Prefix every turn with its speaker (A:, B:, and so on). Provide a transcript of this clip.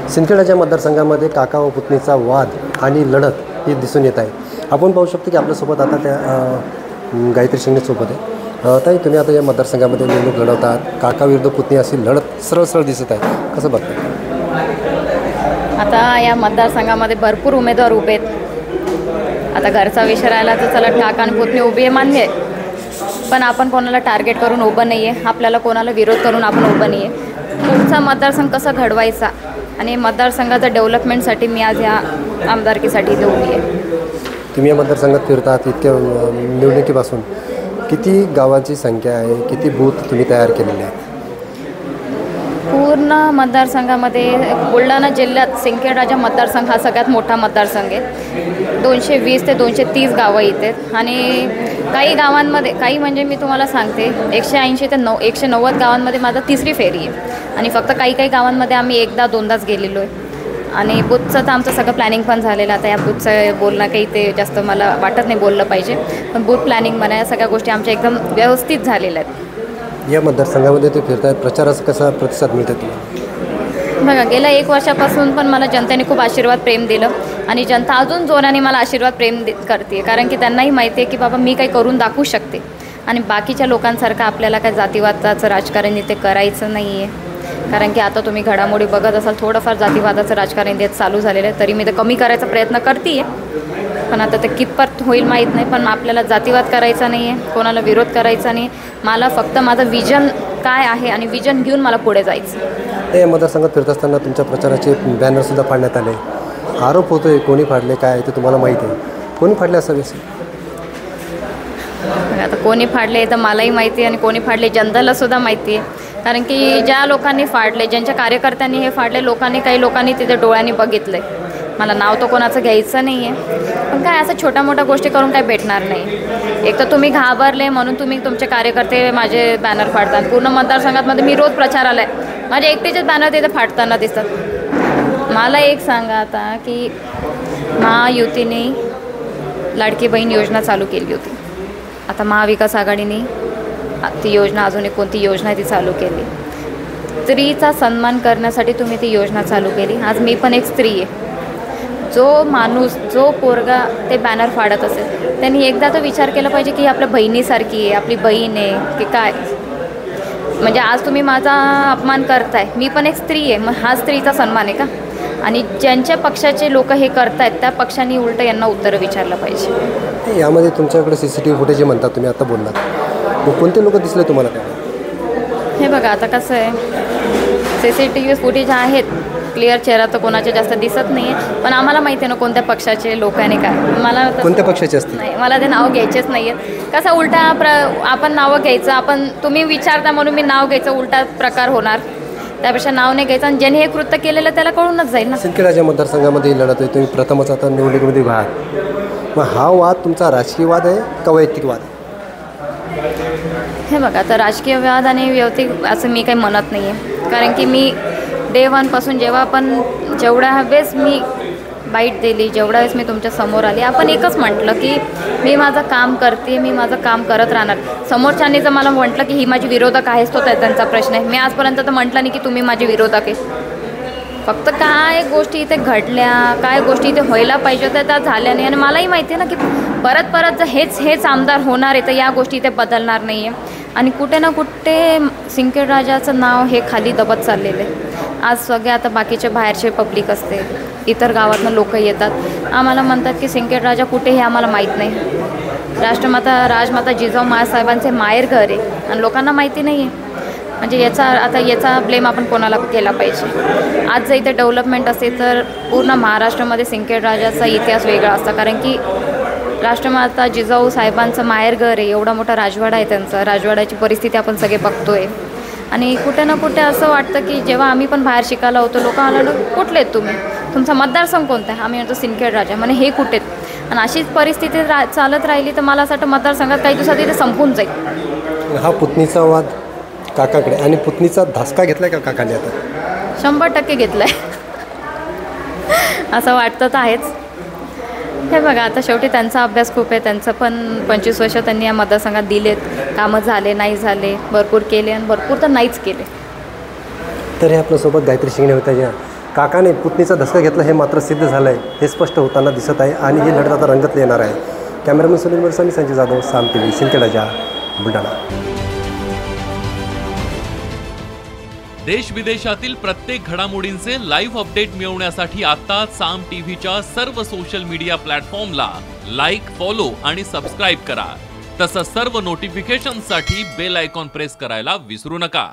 A: सिंदखेडच्या मतदारसंघामध्ये काका व पुतणीचा वाद आणि लढत ही दिसून येत आहे. आपण पाहू शकतो की आपल्यासोबत आता त्या गायत्री शिंगणेसोबत आहे. ताई, तुम्ही आता या मतदारसंघामध्ये निवडणूक लढवतात. काका विरुद्ध पुतणी अशी लढत सरळ दिसत आहे, कसं बघता?
B: आता या मतदारसंघामध्ये भरपूर उमेदवार उभे आहेत. आता घरचा विषय राहिला तर चला काका आणि पुतणी उभी आहे, मान्य आहे. पण आपण कोणाला टार्गेट करून उभं नाही आहे, आपल्याला कोणाला विरोध करून आपण उभं नाही आहे. पुढचा मतदारसंघ कसा घडवायचा आणि मतदारसंघाच्या डेव्हलपमेंटसाठी मी आज या आमदारकीसाठी इथे उभी आहे.
A: तुम्ही या मतदारसंघात फिरतात, इतक्या निवडणुकीपासून किती गावांची संख्या आहे, किती बूथ तुम्ही तयार केलेले आहेत?
B: पूर्ण मतदारसंघामध्ये बुलढाणा जिल्ह्यात सिंदखेडराजा मतदारसंघ हा सगळ्यात मोठा मतदारसंघ आहे. 220 ते 230 गावं इथे आणि काही गावांमध्ये काही म्हणजे मी तुम्हाला सांगते 180 ते 190 गावांमध्ये माझा तिसरी फेरी आहे आणि फक्त काही गावांमध्ये आम्ही एकदा दोनदाच गेलेलो आहे. आणि बूथचं तर आमचं सगळं प्लॅनिंग पण झालेलं. आता या बूथचं बोलणं काही ते जास्त मला वाटत नाही बोललं पाहिजे, पण बूथ प्लॅनिंग म्हणा या सगळ्या गोष्टी आमच्या एकदम व्यवस्थित झालेल्या आहेत.
A: या मतदारसंघामध्ये ते फिरतात, प्रचाराचा कसा प्रतिसाद मिळतो तुम्हाला?
B: बघा, गेल्या 1 वर्षापासून पण मला जनतेने खूप आशीर्वाद प्रेम दिलं आणि जनता अजून जोराने मला आशीर्वाद प्रेम करते, कारण की त्यांनाही माहिती आहे की बाबा मी काही करून दाखवू शकते आणि बाकीच्या लोकांसारखं आपल्याला काय जातीवादाचं राजकारण इथे करायचं नाही आहे. कारण की आता तुम्ही घडामोडी बघत असाल, थोडंफार जातीवादाचं राजकारण इथे चालू झालेलं आहे. तरी मी ते कमी करायचा प्रयत्न करते आहे, पण आता ते कितपत होईल माहीत नाही. पण आपल्याला जातीवाद करायचा नाही आहे, कोणाला विरोध करायचा नाही. मला फक्त माझं विजन काय आहे आणि विजन घेऊन मला पुढे जायचं.
A: या मतदारसंघात फिरत असताना तुमच्या प्रचाराचे बॅनरसुद्धा फाडण्यात आले. आरोप होतो आहे, कोणी फाडले काय ते तुम्हाला माहिती आहे? कोणी फाडले असावे?
B: आता कोणी फाडले तर मलाही माहिती आहे आणि कोणी फाडले जनतेलासुद्धा माहिती आहे. कारण की ज्या लोकांनी फाडले, ज्यांच्या कार्यकर्त्यांनी हे फाडले, काही लोकांनी तिथे डोळ्यांनी बघितलं आहे. मला नाव तर कोणाचं घ्यायचं नाही आहे, पण काय असं छोट्या मोठ्या गोष्टी करून काय भेटणार नाही. एक तर तुम्ही घाबरले म्हणून तुम्ही तुमचे कार्यकर्ते माझे बॅनर फाडतात. पूर्ण मतदारसंघामध्ये मी रोज प्रचाराला आहे, माझे एकटेचेच बॅनर तिथे फाडताना दिसतात. मला एक सांगा आता की महायुतीने लाडकी बहीण योजना चालू केली होती. आता महाविकास आघाडीने ती योजना, अजून एक कोणती योजना ती चालू केली. स्त्रीचा सन्मान करण्यासाठी तुम्ही ती योजना चालू केली. आज मी पण एक स्त्री आहे. जो माणूस, जो पोरगा ते बॅनर फाडत असेल त्यांनी एकदा तो विचार केला पाहिजे की आपल्या बहिणीसारखी आहे, आपली बहीण आहे की काय. म्हणजे आज तुम्ही माझा अपमान करताय, मी पण एक स्त्री आहे, मग हा स्त्रीचा सन्मान आहे का? आणि ज्यांच्या पक्षाचे लोक हे करतायत त्या पक्षांनी उलटं यांना उत्तरं विचारलं पाहिजे.
A: यामध्ये तुमच्याकडे CCTV फुटेज म्हणतात, तुम्ही आता बोललात, मग कोणते लोक दिसले तुम्हाला काय?
B: हे बघा, आता कसं आहे, CCTV फुटेज आहेत, क्लिअर चेहरा तर कोणाच्या जास्त दिसत नाही आहे, पण आम्हाला माहिती आहे ना कोणत्या पक्षाचे लोक आणि काय. मला
A: कोणत्या पक्षाचे असतील
B: नाही, मला ते नाव घ्यायचेच नाही आहेत. कसा उलटा आपण नावं घ्यायचं, तुम्ही विचारता म्हणून मी नाव घ्यायचं, उलटा प्रकार होणार. त्यापेक्षा नाव नाही घ्यायचं आणि ज्याने हे कृत्य केलेलं त्याला कळूनच जाईल ना.
A: सिंदखेडच्या मतदारसंघामध्ये लढत आहे, तुम्ही प्रथमच आता निवडणुकीमध्ये आहात. मग हा वाद तुमचा राजकीय वाद आहे का वैयक्तिक वाद?
B: हे बघा, आता राजकीय वाद आणि वैयक्तिक असं मी काही म्हणत नाही आहे. कारण की मी डे 1 पासून जेवढ्या वेळेस मी बाईट दिली, जेवढ्या वेळेस मी तुमच्या समोर आली, आपण एकच म्हटलं की मी माझं काम करते, मी माझं काम करत राहणार. समोरच्यांनी जर मला म्हटलं की ही माझी विरोधक आहेच, तो त्यांचा प्रश्न आहे. मी आजपर्यंत तर म्हटलं नाही की तुम्ही माझे विरोधक आहे. फक्त काय गोष्टी इथे घडल्या, काय गोष्टी इथे व्हायला पाहिजे होत्या त्या झाल्या नाही. आणि मलाही माहिती आहे ना की परत जर हेच आमदार होणार आहे तर या गोष्टी इथे बदलणार नाही आहे. आणि कुठे ना कुठे सिंदखेडराजाचं नाव हे खाली दबत चाललेलं आहे. आज सगळे आता बाकीचे बाहेरचे पब्लिक असते, इतर गावातनं लोक येतात, आम्हाला म्हणतात की सिंदखेडराजा कुठे हे आम्हाला माहीत नाही. राजमाता जिजाऊ साहेबांचे माहेर घर आहे आणि लोकांना माहिती नाही आहे. म्हणजे याचा ब्लेम आपण कोणाला केला पाहिजे? आज जर इथे डेव्हलपमेंट असेल तर पूर्ण महाराष्ट्रामध्ये सिंदखेडराजाचा इतिहास वेगळा असता. कारण की राष्ट्रमाता जिजाऊ साहेबांचं माहेरघर आहे, एवढा मोठा राजवाडा आहे त्यांचा. राजवाड्याची परिस्थिती आपण सगळे बघतोय आणि कुठे ना कुठे असं वाटतं की जेव्हा आम्ही पण बाहेर शिकायला होतो, लोक आला कुठले आहेत तुम्ही, तुमचा मतदारसंघ कोणता आहे? आम्ही म्हणतो सिंदखेडराजा. म्हणजे हे कुठे आहेत? आणि अशीच परिस्थिती चालत राहिली तर मला असं वाटतं मतदारसंघात काही दिवसात इथे संपून जाईल.
A: हा पुतणीचा वाद काकाकडे आणि पुतणीचा धासका घेतलाय का काकाने? आता
B: 100% घेतलाय असं वाटतं तर आहेच. हे बघा, आता शेवटी त्यांचा अभ्यास खूप आहे. त्यांचं पण 25 वर्ष त्यांनी या मतदारसंघात दिलेत. कामं झाले नाही झाले, भरपूर केले आणि भरपूर तर नाहीच केले.
A: तर हे आपल्यासोबत गायत्री शिंगणे होत्या, ज्या काकाने पुतणीचा धसका घेतला हे मात्र सिद्ध झालं आहे, हे स्पष्ट होताना दिसत आहे आणि ही लढत आता रंगत येणार आहे. कॅमेरामन सुनील वरसानी, संजय जाधव, साम TV, सिंदखेडराजा, बुलढाणा.
C: देश विदेशातील प्रत्येक घडामोडींचे लाईव्ह अपडेट मिळवण्यासाठी आता साम टीव्हीच्या सर्व सोशल मीडिया प्लॅटफॉर्मला लाईक, फॉलो आणि सबस्क्राईब करा. तसंच सर्व नोटिफिकेशनसाठी बेल आयकॉन प्रेस करायला विसरू नका.